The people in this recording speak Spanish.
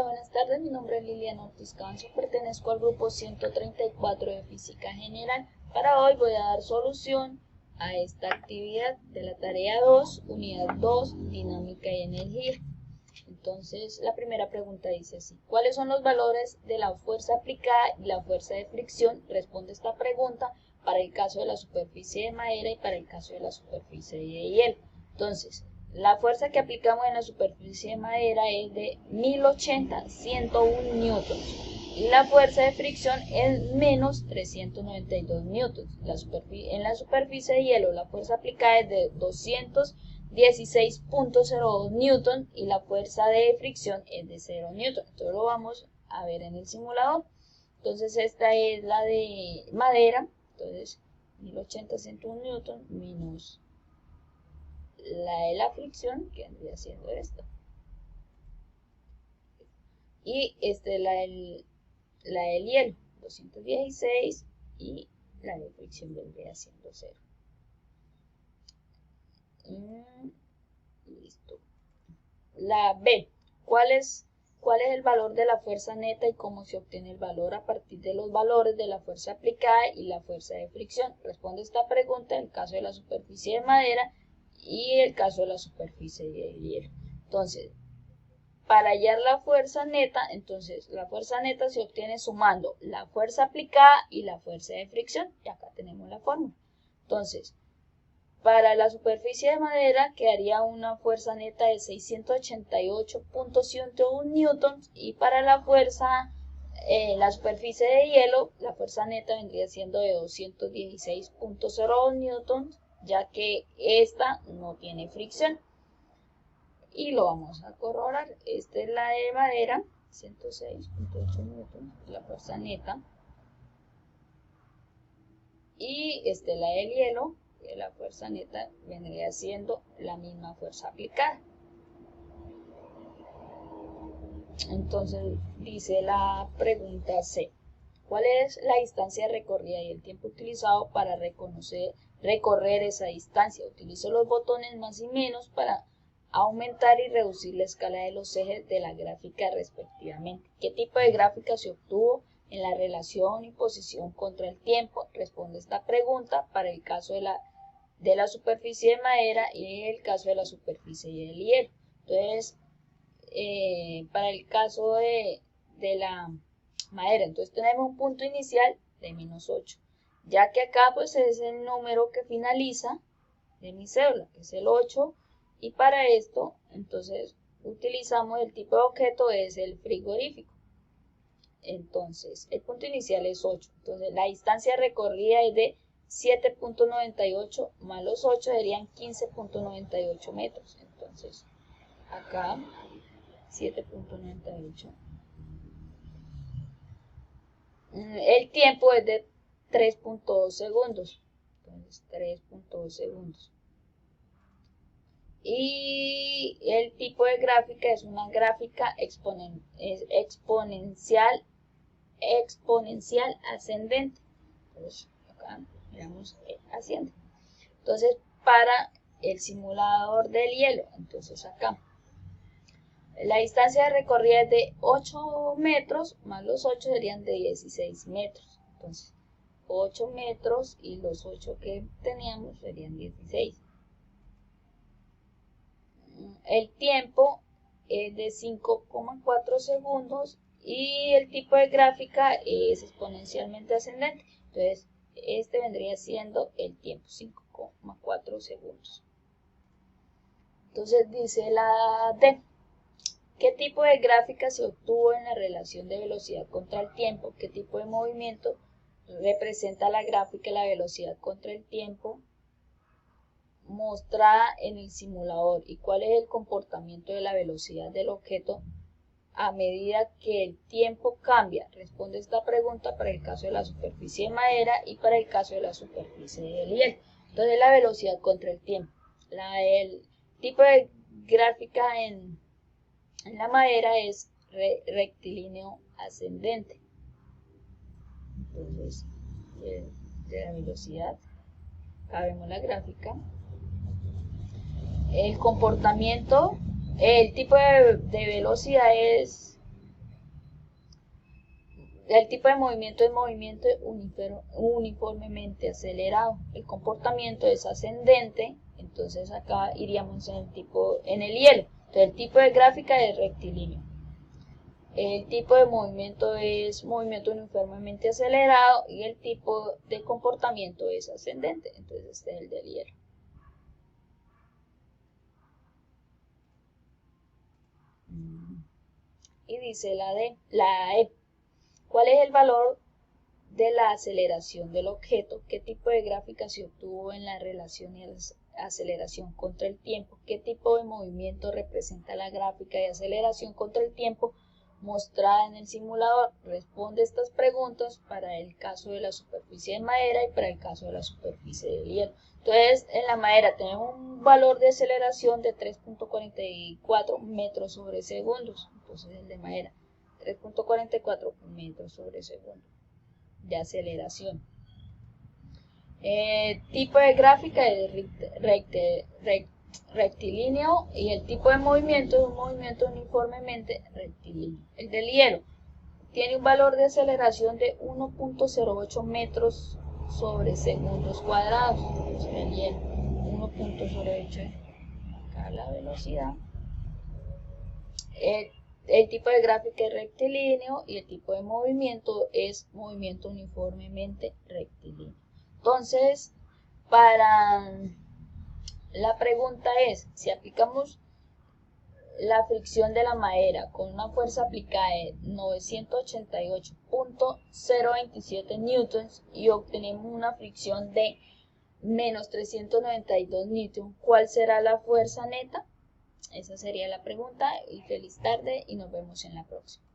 buenas tardes. Mi nombre es Liliana Ortiz Canso, pertenezco al grupo 134 de Física General. Para hoy voy a dar solución a esta actividad de la tarea 2, unidad 2, dinámica y energía. Entonces, la primera pregunta dice así: ¿cuáles son los valores de la fuerza aplicada y la fuerza de fricción? Responde esta pregunta para el caso de la superficie de madera y para el caso de la superficie de hielo. Entonces, la fuerza que aplicamos en la superficie de madera es de 1080, 101 newtons. Y la fuerza de fricción es menos 392 newtons. En la superficie de hielo la fuerza aplicada es de 216.02 newtons y la fuerza de fricción es de 0 newtons. Entonces lo vamos a ver en el simulador. Entonces esta es la de madera. Entonces 1080, 101 newtons menos la de la fricción, que vendría siendo esta. Y la del hielo, 216, y la de fricción vendría siendo 0. Listo. La B. ¿Cuál es el valor de la fuerza neta y cómo se obtiene el valor a partir de los valores de la fuerza aplicada y la fuerza de fricción? Responde esta pregunta en el caso de la superficie de madera y el caso de la superficie de hielo. Entonces, para hallar la fuerza neta, la fuerza neta se obtiene sumando la fuerza aplicada y la fuerza de fricción. Y acá tenemos la fórmula. Entonces, para la superficie de madera quedaría una fuerza neta de 688.101 newtons y para la superficie de hielo, la fuerza neta vendría siendo de 216.02 newtons, ya que esta no tiene fricción. Y lo vamos a corroborar. Esta es la de madera, 106.8 newtons, la fuerza neta. Y esta es la del hielo, que la fuerza neta vendría siendo la misma fuerza aplicada. Entonces dice la pregunta C: ¿cuál es la distancia recorrida y el tiempo utilizado para recorrer esa distancia? Utilizo los botones más y menos para aumentar y reducir la escala de los ejes de la gráfica respectivamente. ¿Qué tipo de gráfica se obtuvo en la relación y posición contra el tiempo? Responde esta pregunta para el caso de la superficie de madera y el caso de la superficie del hielo. Entonces, para el caso de la madera, entonces tenemos un punto inicial de menos 8, ya que acá pues es el número que finaliza de mi cédula, que es el 8, y para esto entonces utilizamos el tipo de objeto, es el frigorífico. Entonces el punto inicial es 8, entonces la distancia recorrida es de 7.98 más los 8 serían 15.98 metros. Entonces acá 7.98. El tiempo es de 3.2 segundos. Entonces 3.2 segundos. Y el tipo de gráfica es una gráfica exponencial ascendente. Entonces acá miramos asciende. Entonces para el simulador del hielo, entonces acá la distancia recorrida es de 8 metros, más los 8 serían de 16 metros. Entonces, 8 metros y los 8 que teníamos serían 16. El tiempo es de 5,4 segundos y el tipo de gráfica es exponencialmente ascendente. Entonces, este vendría siendo el tiempo, 5,4 segundos. Entonces, dice la D: ¿qué tipo de gráfica se obtuvo en la relación de velocidad contra el tiempo? ¿Qué tipo de movimiento representa la gráfica de la velocidad contra el tiempo mostrada en el simulador? ¿Y cuál es el comportamiento de la velocidad del objeto a medida que el tiempo cambia? Responde esta pregunta para el caso de la superficie de madera y para el caso de la superficie del hielo. Entonces la velocidad contra el tiempo. El tipo de gráfica en la madera es rectilíneo ascendente. Entonces, de la velocidad, acá vemos la gráfica. El comportamiento, el tipo de velocidad es El tipo de movimiento es movimiento uniformemente acelerado. El comportamiento es ascendente. Entonces acá iríamos en el hielo. Entonces el tipo de gráfica es rectilíneo. El tipo de movimiento es movimiento uniformemente acelerado y el tipo de comportamiento es ascendente. Entonces este es el del hielo. Y dice la E. ¿Cuál es el valor de la aceleración del objeto? ¿Qué tipo de gráfica se obtuvo en la relación de aceleración contra el tiempo? ¿Qué tipo de movimiento representa la gráfica de aceleración contra el tiempo mostrada en el simulador? Responde estas preguntas para el caso de la superficie de madera y para el caso de la superficie de hielo. Entonces, en la madera tenemos un valor de aceleración de 3.44 metros sobre segundos. Entonces, el de madera, 3.44 metros sobre segundo de aceleración. Tipo de gráfica es rectilíneo y el tipo de movimiento es un movimiento uniformemente rectilíneo. El del hielo tiene un valor de aceleración de 1.08 metros sobre segundos cuadrados. El hielo, 1.08, acá la velocidad. El tipo de gráfica es rectilíneo y el tipo de movimiento es movimiento uniformemente rectilíneo. Entonces, para la pregunta es, si aplicamos la fricción de la madera con una fuerza aplicada de 988.027 newtons y obtenemos una fricción de menos 392 newtons, ¿cuál será la fuerza neta? Esa sería la pregunta y feliz tarde y nos vemos en la próxima.